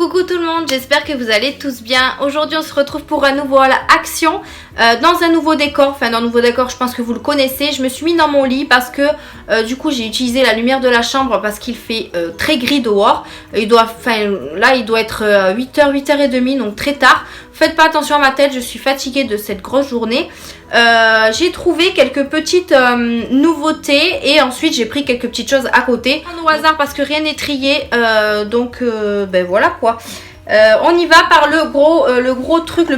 Coucou tout le monde, j'espère que vous allez tous bien. Aujourd'hui on se retrouve pour un nouveau action dans un nouveau décor. Enfin dans un nouveau décor, je pense que vous le connaissez. Je me suis mis dans mon lit parce que du coup j'ai utilisé la lumière de la chambre parce qu'il fait très gris dehors. Il doit être 8h, 8h30, donc très tard. Faites pas attention à ma tête, je suis fatiguée de cette grosse journée. J'ai trouvé quelques petites nouveautés et ensuite j'ai pris quelques petites choses à côté au hasard parce que rien n'est trié, donc ben voilà quoi. On y va par le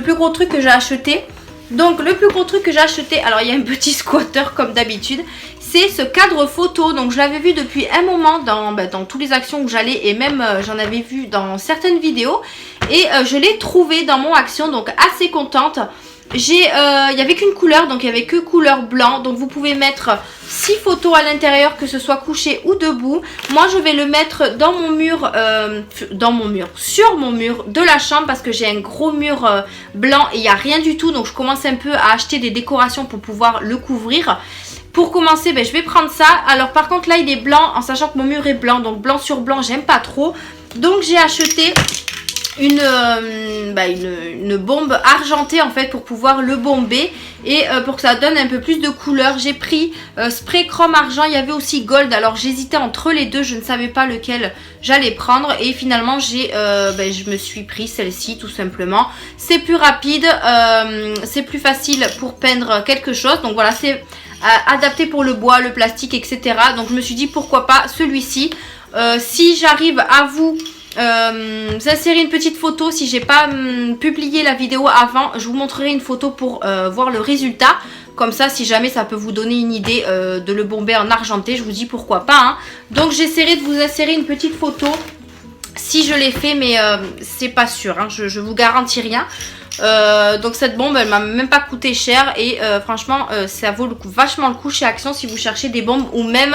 plus gros truc que j'ai acheté. Donc le plus gros truc que j'ai acheté, alors il y a un petit squatter comme d'habitude, c'est ce cadre photo. Donc je l'avais vu depuis un moment dans toutes les actions où j'allais et même j'en avais vu dans certaines vidéos et je l'ai trouvé dans mon action, donc assez contente. Il n'y avait qu'une couleur, donc il n'y avait que couleur blanc, donc vous pouvez mettre 6 photos à l'intérieur, que ce soit couché ou debout. Moi je vais le mettre dans mon mur, sur mon mur de la chambre parce que j'ai un gros mur blanc et il n'y a rien du tout, donc je commence un peu à acheter des décorations pour pouvoir le couvrir. Pour commencer, je vais prendre ça. Alors par contre là il est blanc, en sachant que mon mur est blanc, donc blanc sur blanc j'aime pas trop. Donc j'ai acheté une bombe argentée en fait pour pouvoir le bomber et pour que ça donne un peu plus de couleur. J'ai pris spray chrome argent, il y avait aussi gold, alors j'hésitais entre les deux, je ne savais pas lequel j'allais prendre et finalement je me suis pris celle-ci tout simplement. C'est plus rapide, c'est plus facile pour peindre quelque chose, donc voilà, c'est adapté pour le bois, le plastique, etc. Donc je me suis dit pourquoi pas celui-ci. Si j'arrive à vous insérer une petite photo, si j'ai pas publié la vidéo avant, je vous montrerai une photo pour voir le résultat. Comme ça, si jamais ça peut vous donner une idée de le bomber en argenté, je vous dis pourquoi pas, hein. Donc j'essaierai de vous insérer une petite photo si je l'ai fait, mais c'est pas sûr, hein, je vous garantis rien. Donc cette bombe elle m'a même pas coûté cher et franchement ça vaut vachement le coup chez Action si vous cherchez des bombes ou même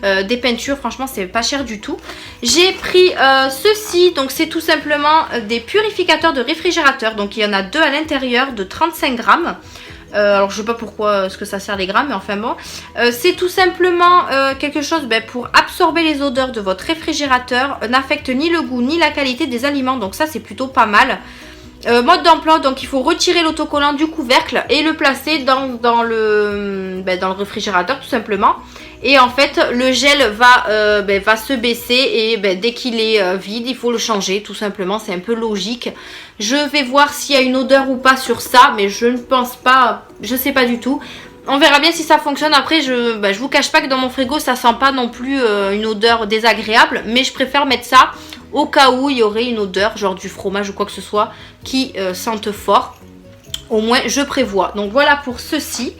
des peintures. Franchement c'est pas cher du tout. J'ai pris ceci, donc c'est tout simplement des purificateurs de réfrigérateur, donc il y en a deux à l'intérieur de 35 grammes. Alors je sais pas pourquoi ce que ça sert les grammes, mais enfin bon, c'est tout simplement quelque chose pour absorber les odeurs de votre réfrigérateur, n'affecte ni le goût ni la qualité des aliments, donc ça c'est plutôt pas mal. Mode d'emploi, donc il faut retirer l'autocollant du couvercle et le placer dans le réfrigérateur tout simplement. Et en fait le gel va se baisser et dès qu'il est vide il faut le changer tout simplement, c'est un peu logique. Je vais voir s'il y a une odeur ou pas sur ça, mais je ne pense pas, je sais pas du tout. On verra bien si ça fonctionne. Après je vous cache pas que dans mon frigo ça sent pas non plus une odeur désagréable, mais je préfère mettre ça au cas où il y aurait une odeur genre du fromage ou quoi que ce soit qui sente fort. Au moins je prévois. Donc voilà pour ceci.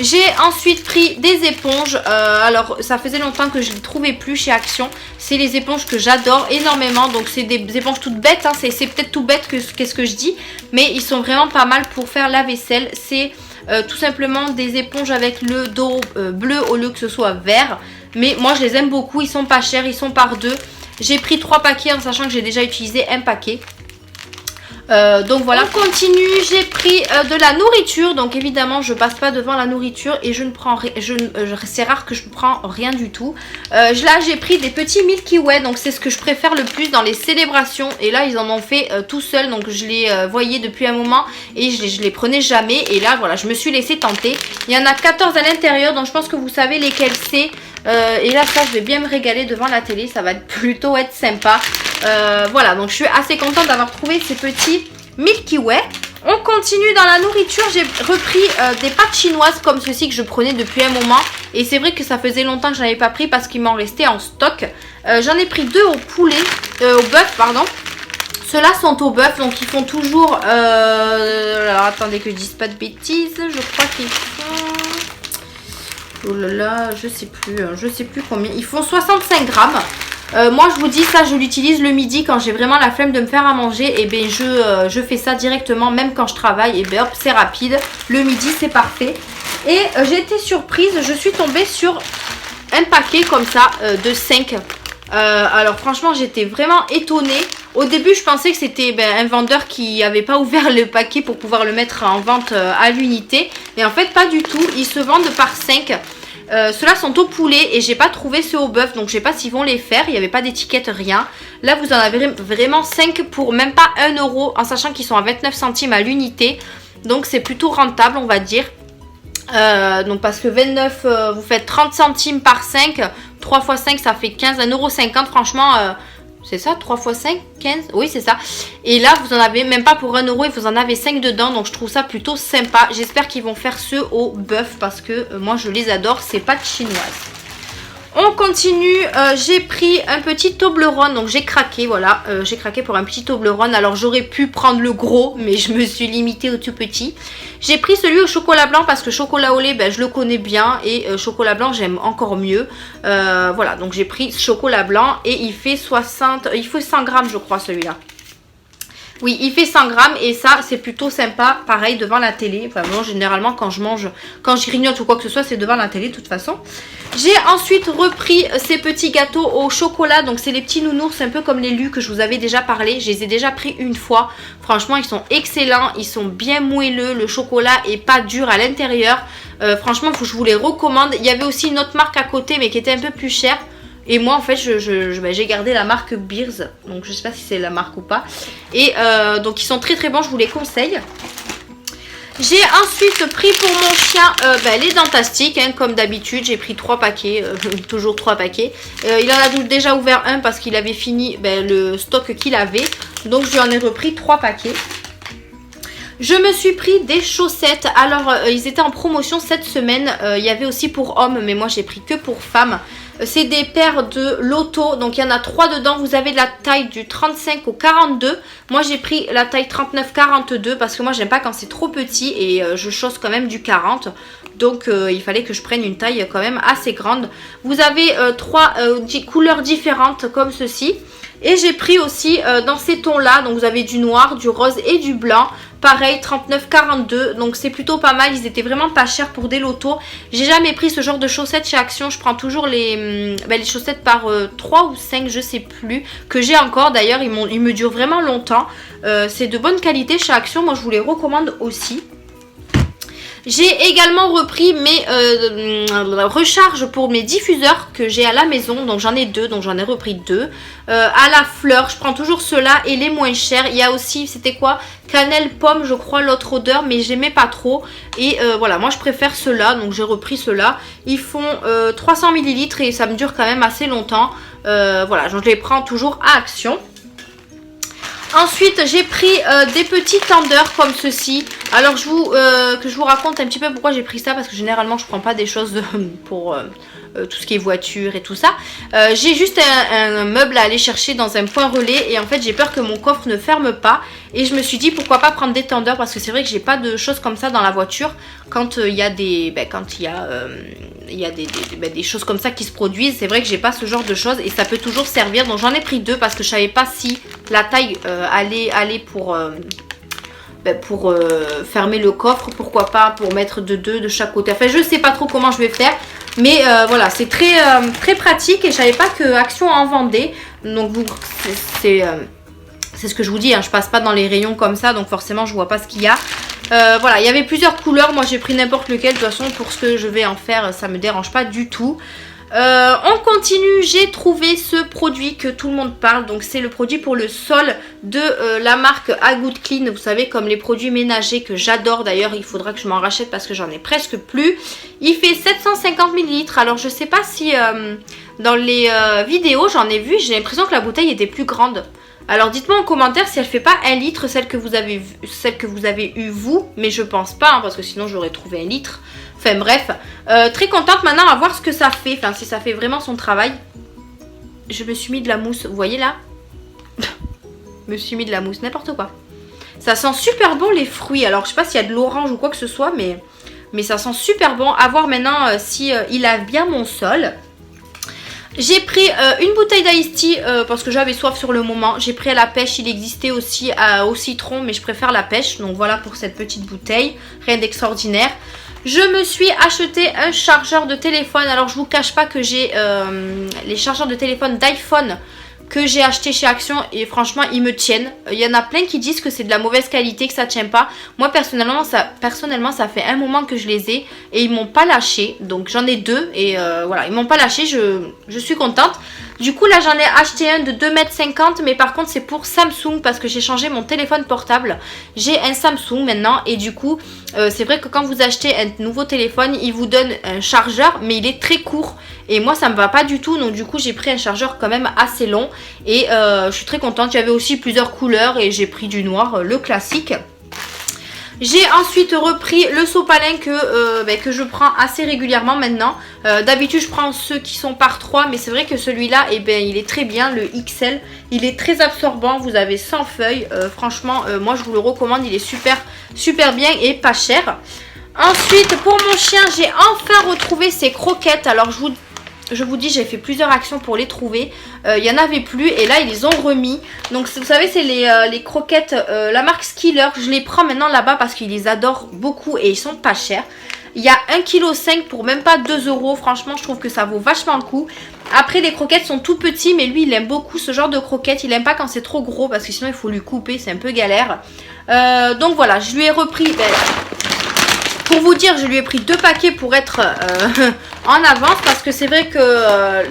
J'ai ensuite pris des éponges. Alors ça faisait longtemps que je ne les trouvais plus chez Action. C'est les éponges que j'adore énormément. Donc c'est des éponges toutes bêtes, hein. C'est peut-être tout bête qu'est-ce que je dis, mais ils sont vraiment pas mal pour faire la vaisselle. C'est tout simplement des éponges avec le dos bleu au lieu que ce soit vert. Mais moi je les aime beaucoup, ils sont pas chers, ils sont par deux. J'ai pris 3 paquets en sachant que j'ai déjà utilisé un paquet. Donc voilà, on continue. J'ai pris de la nourriture. Donc évidemment je passe pas devant la nourriture et je ne prends rien, c'est rare que je ne prends rien du tout. Là j'ai pris des petits Milky Way, donc c'est ce que je préfère le plus dans les célébrations. Et là ils en ont fait tout seul, donc je les voyais depuis un moment et je les prenais jamais. Et là voilà, je me suis laissé tenter. Il y en a 14 à l'intérieur, donc je pense que vous savez lesquels c'est. Et là ça je vais bien me régaler devant la télé, ça va plutôt être sympa. Voilà, donc je suis assez contente d'avoir trouvé ces petits Milky Way. On continue dans la nourriture. J'ai repris des pâtes chinoises comme ceci que je prenais depuis un moment. Et c'est vrai que ça faisait longtemps que je n'avais pas pris parce qu'il m'en restait en stock. J'en ai pris 2 au poulet, au bœuf pardon. Ceux-là sont au bœuf, donc ils font toujours... alors attendez que je dise pas de bêtises. Je crois qu'ils font... Oh là là, je sais plus combien. Ils font 65 grammes. Moi je vous dis ça, je l'utilise le midi quand j'ai vraiment la flemme de me faire à manger. Et bien je fais ça directement même quand je travaille. Et bien hop, c'est rapide. Le midi c'est parfait. Et j'ai été surprise, je suis tombée sur un paquet comme ça de 5. Alors franchement j'étais vraiment étonnée. Au début je pensais que c'était un vendeur qui n'avait pas ouvert le paquet pour pouvoir le mettre en vente à l'unité. Et en fait pas du tout, ils se vendent par 5. Ceux-là sont au poulet et j'ai pas trouvé ceux au bœuf, donc je sais pas s'ils vont les faire. Il n'y avait pas d'étiquette, rien. Là vous en avez vraiment 5 pour même pas 1 euro, en sachant qu'ils sont à 29 centimes à l'unité. Donc c'est plutôt rentable, on va dire. Donc parce que 29, vous faites 30 centimes par 5, 3 x 5 ça fait 15, 1,50 €, franchement, c'est ça, 3 x 5, 15, oui c'est ça. Et là vous en avez même pas pour 1 euro, et vous en avez 5 dedans, donc je trouve ça plutôt sympa. J'espère qu'ils vont faire ceux au bœuf parce que moi je les adore, c'est pâtes chinoises. On continue, j'ai pris un petit Toblerone, donc j'ai craqué, voilà, j'ai craqué pour un petit Toblerone. Alors j'aurais pu prendre le gros, mais je me suis limitée au tout petit. J'ai pris celui au chocolat blanc parce que chocolat au lait, ben, je le connais bien, et chocolat blanc j'aime encore mieux. Voilà, donc j'ai pris chocolat blanc et il fait 100 grammes je crois celui-là. Oui, il fait 100 grammes et ça, c'est plutôt sympa. Pareil, devant la télé. Enfin, moi, généralement, quand je mange, quand je grignote ou quoi que ce soit, c'est devant la télé de toute façon. J'ai ensuite repris ces petits gâteaux au chocolat. Donc, c'est les petits nounours, un peu comme les lus que je vous avais déjà parlé. Je les ai déjà pris une fois. Franchement, ils sont excellents. Ils sont bien moelleux. Le chocolat est pas dur à l'intérieur. Franchement, je vous les recommande. Il y avait aussi une autre marque à côté, mais qui était un peu plus chère. Et moi en fait j'ai gardé la marque Beers, donc je sais pas si c'est la marque ou pas. Et donc ils sont très très bons, je vous les conseille. J'ai ensuite pris pour mon chien les Dentastiques, hein, comme d'habitude. J'ai pris 3 paquets, toujours 3 paquets. Il en a déjà ouvert un parce qu'il avait fini le stock qu'il avait. Donc je lui en ai repris 3 paquets. Je me suis pris des chaussettes. Alors ils étaient en promotion cette semaine. Il y avait aussi pour hommes, mais moi j'ai pris que pour femmes. C'est des paires de Lotto, donc il y en a 3 dedans. Vous avez de la taille du 35 au 42. Moi j'ai pris la taille 39-42 parce que moi j'aime pas quand c'est trop petit et je chausse quand même du 40. Donc il fallait que je prenne une taille quand même assez grande. Vous avez 3 couleurs différentes comme ceci. Et j'ai pris aussi dans ces tons là, donc vous avez du noir, du rose et du blanc. Pareil 39-42, donc c'est plutôt pas mal, ils étaient vraiment pas chers pour des lotos. J'ai jamais pris ce genre de chaussettes chez Action, je prends toujours les chaussettes par 3 ou 5 je sais plus, que j'ai encore d'ailleurs, ils me durent vraiment longtemps. C'est de bonne qualité chez Action, moi je vous les recommande aussi. J'ai également repris mes recharges pour mes diffuseurs que j'ai à la maison. Donc j'en ai 2, donc j'en ai repris 2. À la fleur, je prends toujours ceux-là et les moins chers. Il y a aussi, c'était quoi? Cannelle pomme, je crois, l'autre odeur, mais j'aimais pas trop. Et voilà, moi je préfère ceux-là, donc j'ai repris ceux-là. Ils font 300 ml et ça me dure quand même assez longtemps. Voilà, je les prends toujours à Action. Ensuite j'ai pris des petits tenders comme ceci. Alors que je vous raconte un petit peu pourquoi j'ai pris ça, parce que généralement je prends pas des choses pour tout ce qui est voiture et tout ça. J'ai juste un meuble à aller chercher dans un point relais et en fait j'ai peur que mon coffre ne ferme pas. Et je me suis dit pourquoi pas prendre des tenders, parce que c'est vrai que j'ai pas de choses comme ça dans la voiture quand il y a des choses comme ça qui se produisent. C'est vrai que j'ai pas ce genre de choses et ça peut toujours servir. Donc j'en ai pris 2 parce que je savais pas si la taille allait aller pour fermer le coffre, pourquoi pas pour mettre de 2 de chaque côté. Enfin je sais pas trop comment je vais faire, mais voilà, c'est très pratique et je savais pas que Action en vendait. Donc c'est ce que je vous dis, hein, je passe pas dans les rayons comme ça, donc forcément je vois pas ce qu'il y a. Voilà, il y avait plusieurs couleurs, moi j'ai pris n'importe lequel. De toute façon pour ce que je vais en faire, ça me dérange pas du tout. On continue, j'ai trouvé ce produit que tout le monde parle, donc c'est le produit pour le sol de la marque A Good Clean, vous savez, comme les produits ménagers que j'adore. D'ailleurs il faudra que je m'en rachète parce que j'en ai presque plus. Il fait 750 ml, alors je sais pas si dans les vidéos j'en ai vu, j'ai l'impression que la bouteille était plus grande. Alors dites-moi en commentaire si elle fait pas 1 litre, celle que vous avez eu vous, mais je pense pas, hein, parce que sinon j'aurais trouvé 1 litre. Enfin bref, très contente maintenant à voir ce que ça fait, enfin si ça fait vraiment son travail. Je me suis mis de la mousse, vous voyez là? Je me suis mis de la mousse, n'importe quoi. Ça sent super bon les fruits, alors je sais pas s'il y a de l'orange ou quoi que ce soit, mais ça sent super bon. À voir maintenant si il a bien mon sol. J'ai pris une bouteille d'Ice Tea parce que j'avais soif sur le moment. J'ai pris à la pêche, il existait aussi au citron, mais je préfère la pêche. Donc voilà pour cette petite bouteille, rien d'extraordinaire. Je me suis acheté un chargeur de téléphone. Alors je vous cache pas que j'ai les chargeurs de téléphone d'iPhone que j'ai acheté chez Action et franchement ils me tiennent. Il y en a plein qui disent que c'est de la mauvaise qualité, que ça tient pas. Moi personnellement ça fait un moment que je les ai et ils m'ont pas lâché. Donc j'en ai deux et voilà, ils m'ont pas lâché, je suis contente. Du coup là j'en ai acheté un de 2,50 m, mais par contre c'est pour Samsung parce que j'ai changé mon téléphone portable. J'ai un Samsung maintenant et du coup c'est vrai que quand vous achetez un nouveau téléphone, il vous donne un chargeur mais il est très court. Et moi ça me va pas du tout, donc du coup j'ai pris un chargeur quand même assez long. Et je suis très contente, il y avait aussi plusieurs couleurs et j'ai pris du noir, le classique. J'ai ensuite repris le sopalin que je prends assez régulièrement maintenant. D'habitude je prends ceux qui sont par 3, mais c'est vrai que celui-là il est très bien, le XL. Il est très absorbant, vous avez 100 feuilles. Franchement moi je vous le recommande, il est super bien et pas cher. Ensuite pour mon chien j'ai enfin retrouvé ses croquettes. Alors je vous dis, j'ai fait plusieurs actions pour les trouver. Il n'y en avait plus et là ils les ont remis. Donc vous savez c'est les croquettes, la marque Skiller. Je les prends maintenant là-bas parce qu'ils les adorent beaucoup et ils sont pas chers. Il y a 1,5 kg pour même pas 2 €. Franchement je trouve que ça vaut vachement le coup. Après les croquettes sont tout petits, mais lui il aime beaucoup ce genre de croquettes. Il aime pas quand c'est trop gros parce que sinon il faut lui couper, c'est un peu galère. Donc voilà, je lui ai repris... pour vous dire, je lui ai pris 2 paquets pour être en avance parce que c'est vrai que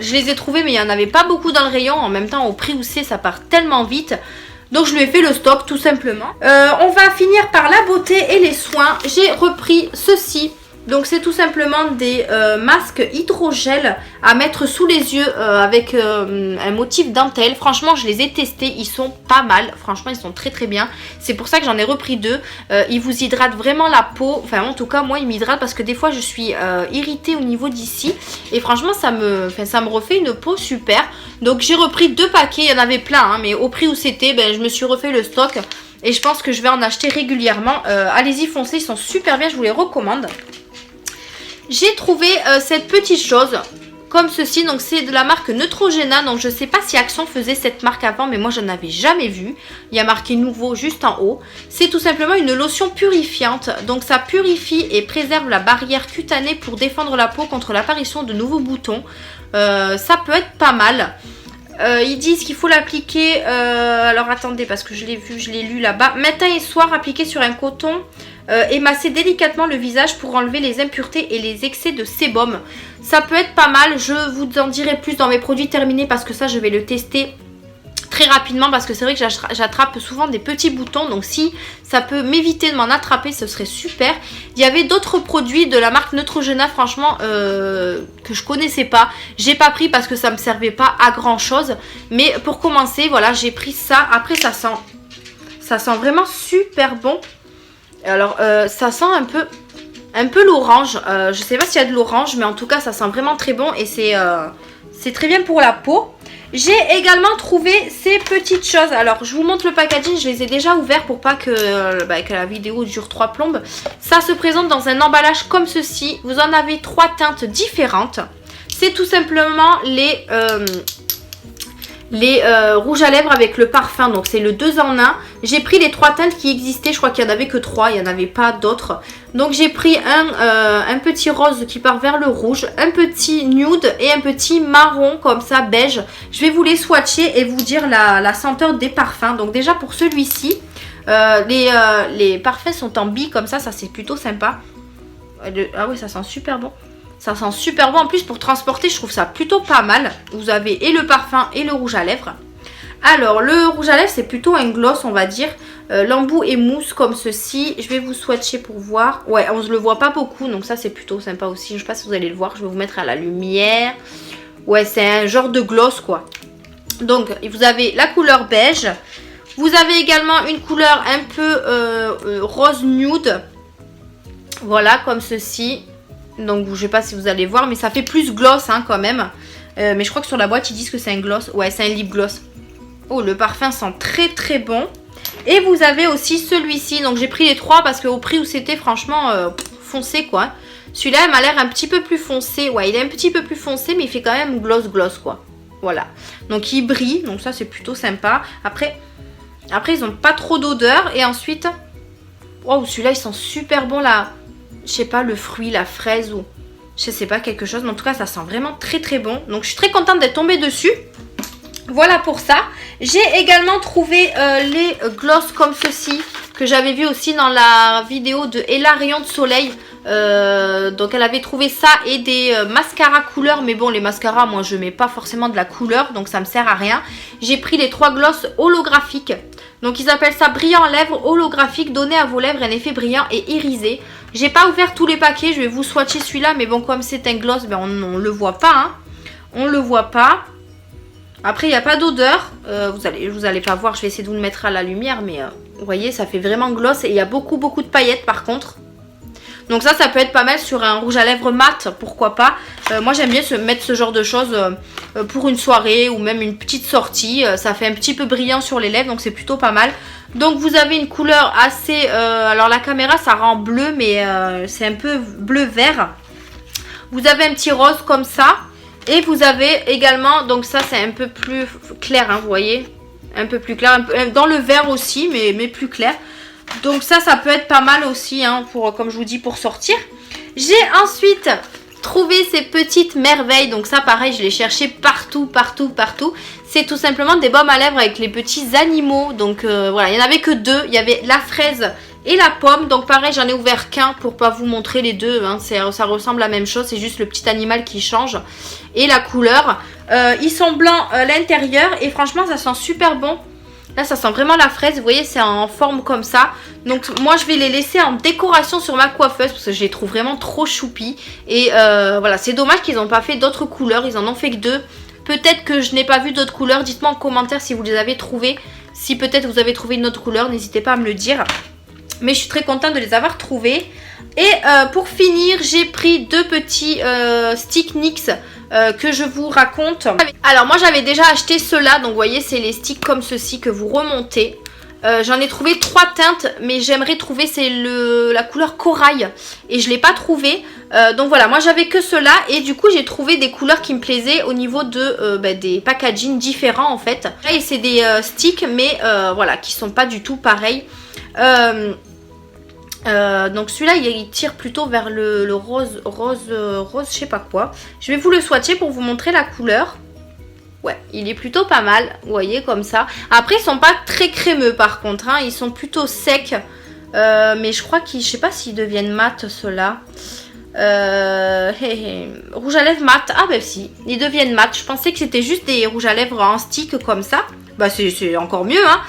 je les ai trouvés mais il n'y en avait pas beaucoup dans le rayon. En même temps au prix où c'est, ça part tellement vite. Donc je lui ai fait le stock tout simplement. On va finir par la beauté et les soins. J'ai repris ceci. Donc c'est tout simplement des masques hydrogel à mettre sous les yeux avec un motif dentelle. Franchement je les ai testés, ils sont pas mal. Franchement ils sont très bien. C'est pour ça que j'en ai repris 2. Ils vous hydratent vraiment la peau. Enfin en tout cas moi ils m'hydratent parce que des fois je suis irritée au niveau d'ici. Et franchement ça me refait une peau super. Donc j'ai repris 2 paquets, il y en avait plein hein, mais au prix où c'était je me suis refait le stock. Et je pense que je vais en acheter régulièrement. Allez-y foncez, ils sont super bien, je vous les recommande. J'ai trouvé cette petite chose comme ceci, donc c'est de la marque Neutrogena. Donc je sais pas si Action faisait cette marque avant, mais moi je n'en avais jamais vu. Il y a marqué nouveau juste en haut. C'est tout simplement une lotion purifiante. Donc ça purifie et préserve la barrière cutanée pour défendre la peau contre l'apparition de nouveaux boutons. Ça peut être pas mal. Ils disent qu'il faut l'appliquer, alors attendez parce que je l'ai vu, je l'ai lu là-bas. Matin et soir, appliquer sur un coton et masser délicatement le visage pour enlever les impuretés et les excès de sébum. Ça peut être pas mal, je vous en dirai plus dans mes produits terminés parce que ça je vais le tester très rapidement parce que c'est vrai que j'attrape souvent des petits boutons, donc si ça peut m'éviter de m'en attraper ce serait super. Il y avait d'autres produits de la marque Neutrogena franchement que je connaissais pas, j'ai pas pris parce que ça me servait pas à grand chose, mais pour commencer voilà j'ai pris ça. Après ça sent vraiment super bon. Alors ça sent un peu l'orange, je sais pas s'il y a de l'orange mais en tout cas ça sent vraiment très bon et c'est très bien pour la peau. J'ai également trouvé ces petites choses. Alors je vous montre le packaging, je les ai déjà ouverts pour pas que la vidéo dure 3 plombes. Ça se présente dans un emballage comme ceci. Vous en avez 3 teintes différentes. C'est tout simplement les rouges à lèvres avec le parfum, donc c'est le 2 en 1. J'ai pris les 3 teintes qui existaient, je crois qu'il n'y en avait que 3, il n'y en avait pas d'autres. Donc j'ai pris un petit rose qui part vers le rouge, un petit nude et un petit marron comme ça, beige. Je vais vous les swatcher et vous dire la senteur des parfums. Donc déjà pour celui-ci, les parfums sont en billes comme ça c'est plutôt sympa. Ah oui, ça sent super bon. Ça sent super bon. En plus, pour transporter, je trouve ça plutôt pas mal. Vous avez et le parfum et le rouge à lèvres. Alors, le rouge à lèvres, c'est plutôt un gloss, on va dire. L'embout et mousse comme ceci. Je vais vous swatcher pour voir. Ouais, on ne le voit pas beaucoup. Donc ça, c'est plutôt sympa aussi. Je ne sais pas si vous allez le voir. Je vais vous mettre à la lumière. Ouais, c'est un genre de gloss, quoi. Donc, vous avez la couleur beige. Vous avez également une couleur un peu rose nude. Voilà, comme ceci. Donc je sais pas si vous allez voir, mais ça fait plus gloss hein, quand même. Mais je crois que sur la boîte ils disent que c'est un gloss. Ouais, c'est un lip gloss. Oh, le parfum sent très bon. Et vous avez aussi celui-ci. Donc j'ai pris les 3 parce qu'au prix où c'était, franchement foncé quoi. Celui-là il m'a l'air un petit peu plus foncé. Ouais, il est un petit peu plus foncé, mais il fait quand même gloss quoi. Voilà. Donc il brille, donc ça c'est plutôt sympa. Après ils ont pas trop d'odeur. Et ensuite, waouh, celui-là il sent super bon là. Je sais pas, le fruit, la fraise ou je sais pas, quelque chose. Mais en tout cas, ça sent vraiment très bon. Donc, je suis très contente d'être tombée dessus. Voilà pour ça. J'ai également trouvé les gloss comme ceci que j'avais vu aussi dans la vidéo de Ella Rayon de Soleil. Donc elle avait trouvé ça et des mascaras couleur, mais bon les mascaras moi je mets pas forcément de la couleur donc ça me sert à rien. J'ai pris les 3 gloss holographiques. Donc ils appellent ça brillant lèvres holographique, donner à vos lèvres un effet brillant et irisé. J'ai pas ouvert tous les paquets, je vais vous swatcher celui-là, mais bon comme c'est un gloss, ben on le voit pas, hein. On le voit pas. Après il n'y a pas d'odeur, vous allez pas voir, je vais essayer de vous le mettre à la lumière, mais vous voyez ça fait vraiment gloss et il y a beaucoup de paillettes par contre. Donc ça peut être pas mal sur un rouge à lèvres mat, pourquoi pas. Moi j'aime bien mettre ce genre de choses pour une soirée ou même une petite sortie. Ça fait un petit peu brillant sur les lèvres, donc c'est plutôt pas mal. Donc vous avez une couleur assez... alors la caméra ça rend bleu, mais c'est un peu bleu-vert. Vous avez un petit rose comme ça. Et vous avez également, donc ça c'est un peu plus clair, hein, vous voyez. Un peu plus clair, dans le vert aussi, mais plus clair. Donc ça peut être pas mal aussi, hein, pour, comme je vous dis, pour sortir. J'ai ensuite trouvé ces petites merveilles. Donc ça pareil, je l'ai cherché partout. C'est tout simplement des baumes à lèvres avec les petits animaux. Donc voilà, il n'y en avait que 2. Il y avait la fraise et la pomme. Donc pareil, j'en ai ouvert qu'un pour pas vous montrer les deux, hein. Ça ressemble à la même chose, c'est juste le petit animal qui change. Et la couleur. Ils sont blancs à l'intérieur et franchement ça sent super bon. Là ça sent vraiment la fraise, vous voyez c'est en forme comme ça. Donc moi je vais les laisser en décoration sur ma coiffeuse parce que je les trouve vraiment trop choupis. Et voilà, c'est dommage qu'ils n'ont pas fait d'autres couleurs, ils en ont fait que 2. Peut-être que je n'ai pas vu d'autres couleurs, dites-moi en commentaire si vous les avez trouvées. Si peut-être vous avez trouvé une autre couleur, n'hésitez pas à me le dire. Mais je suis très contente de les avoir trouvés. Et pour finir, j'ai pris 2 petits sticks NYX que je vous raconte. Alors moi j'avais déjà acheté ceux-là, donc vous voyez c'est les sticks comme ceci que vous remontez. J'en ai trouvé 3 teintes, mais j'aimerais trouver c'est la couleur corail et je l'ai pas trouvé. Donc voilà, moi j'avais que ceux-là et du coup j'ai trouvé des couleurs qui me plaisaient au niveau de des packaging différents en fait. Et c'est des sticks mais voilà qui sont pas du tout pareils. Donc celui-là il tire plutôt vers le rose, je sais pas quoi. Je vais vous le swatcher pour vous montrer la couleur. Ouais, il est plutôt pas mal, vous voyez comme ça. Après ils sont pas très crémeux par contre, hein. Ils sont plutôt secs. Mais je crois qu'ils, je sais pas s'ils deviennent mat ceux-là. Rouge à lèvres mat, ah ben si, ils deviennent mat. Je pensais que c'était juste des rouges à lèvres en stick comme ça. Bah c'est encore mieux hein.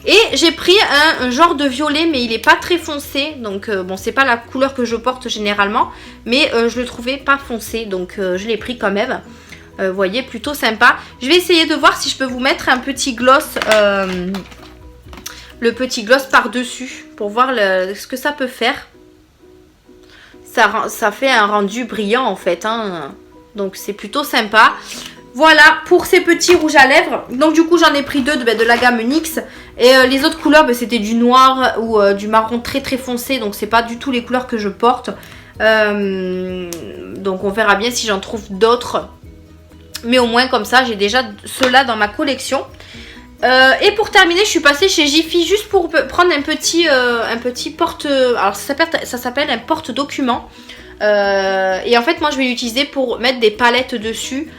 Et j'ai pris un genre de violet mais il est pas très foncé. Donc bon c'est pas la couleur que je porte généralement. Mais je le trouvais pas foncé donc je l'ai pris quand même. Vous voyez plutôt sympa. Je vais essayer de voir si je peux vous mettre un petit gloss. Le petit gloss par dessus. Pour voir ce que ça peut faire. Ça fait un rendu brillant en fait hein. Donc c'est plutôt sympa. Voilà pour ces petits rouges à lèvres. Donc du coup j'en ai pris 2 de la gamme NYX. Et les autres couleurs c'était du noir ou du marron très foncé. Donc c'est pas du tout les couleurs que je porte. Donc on verra bien si j'en trouve d'autres. Mais au moins comme ça j'ai déjà ceux-là dans ma collection. Et pour terminer je suis passée chez Jiffy juste pour prendre un petit porte... Alors ça s'appelle un porte-document. Et en fait moi je vais l'utiliser pour mettre des palettes dessus.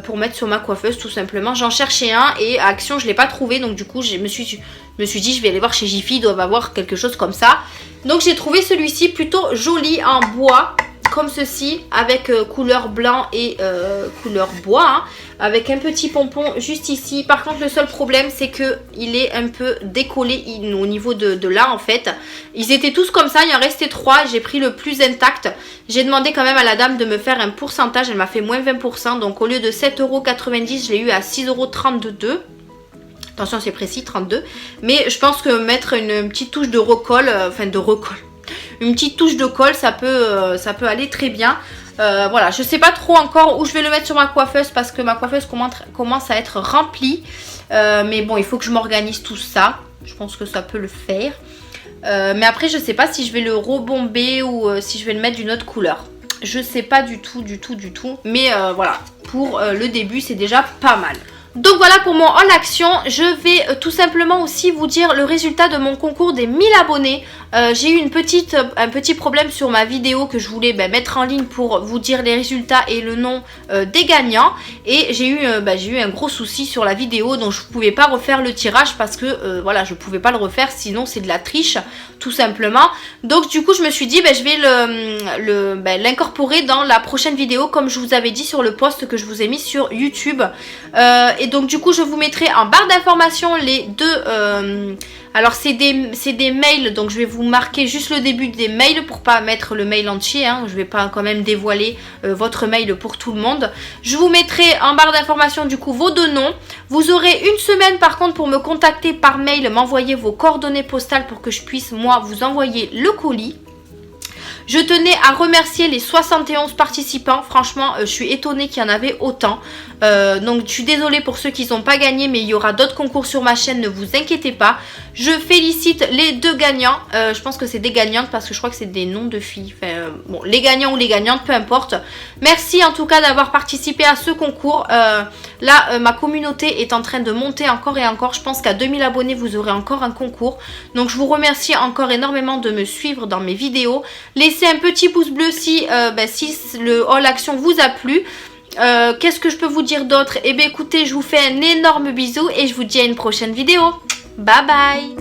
Pour mettre sur ma coiffeuse tout simplement. J'en cherchais un et à Action je ne l'ai pas trouvé. Donc du coup je me suis dit je vais aller voir chez Jiffy. Ils doivent avoir quelque chose comme ça. Donc j'ai trouvé celui-ci plutôt joli en bois. Comme ceci avec couleur blanc et couleur bois hein, avec un petit pompon juste ici. Par contre le seul problème c'est que il est un peu décollé au niveau de là en fait. Ils étaient tous comme ça, il en restait 3. J'ai pris le plus intact. J'ai demandé quand même à la dame de me faire un pourcentage. Elle m'a fait moins 20%. Donc au lieu de 7,90 €, je l'ai eu à 6,32 €. Attention c'est précis 32. Mais je pense que mettre une petite touche de recolle, une petite touche de colle, ça peut aller très bien. Voilà, je sais pas trop encore où je vais le mettre sur ma coiffeuse parce que ma coiffeuse commence à être remplie. Mais bon, il faut que je m'organise tout ça. Je pense que ça peut le faire. Mais après, je sais pas si je vais le rebomber ou si je vais le mettre d'une autre couleur. Je sais pas du tout. Mais voilà, pour le début, c'est déjà pas mal. Donc voilà pour mon haul action. Je vais tout simplement aussi vous dire le résultat de mon concours des 1000 abonnés. J'ai eu un petit problème sur ma vidéo que je voulais mettre en ligne pour vous dire les résultats et le nom des gagnants. Et j'ai eu un gros souci sur la vidéo, donc je ne pouvais pas refaire le tirage parce que voilà, je ne pouvais pas le refaire, sinon c'est de la triche tout simplement. Donc du coup je me suis dit je vais l'incorporer dans la prochaine vidéo comme je vous avais dit sur le post que je vous ai mis sur YouTube. Et donc du coup je vous mettrai en barre d'informations les deux... alors c'est des mails, donc je vais vous marquer juste le début des mails pour pas mettre le mail entier, hein. Je vais pas quand même dévoiler votre mail pour tout le monde. Je vous mettrai en barre d'informations du coup vos deux noms. Vous aurez une semaine par contre pour me contacter par mail, m'envoyer vos coordonnées postales pour que je puisse moi vous envoyer le colis. Je tenais à remercier les 71 participants, franchement je suis étonnée qu'il y en avait autant. Donc je suis désolée pour ceux qui n'ont pas gagné, mais il y aura d'autres concours sur ma chaîne, ne vous inquiétez pas. Je félicite les deux gagnants, je pense que c'est des gagnantes parce que je crois que c'est des noms de filles. Enfin, bon, les gagnants ou les gagnantes, peu importe. Merci en tout cas d'avoir participé à ce concours. Là, ma communauté est en train de monter encore et encore. Je pense qu'à 2000 abonnés, vous aurez encore un concours. Donc je vous remercie encore énormément de me suivre dans mes vidéos. Laissez un petit pouce bleu si le haul action vous a plu. Qu'est-ce que je peux vous dire d'autre? Eh bien écoutez, je vous fais un énorme bisou et je vous dis à une prochaine vidéo. Bye bye.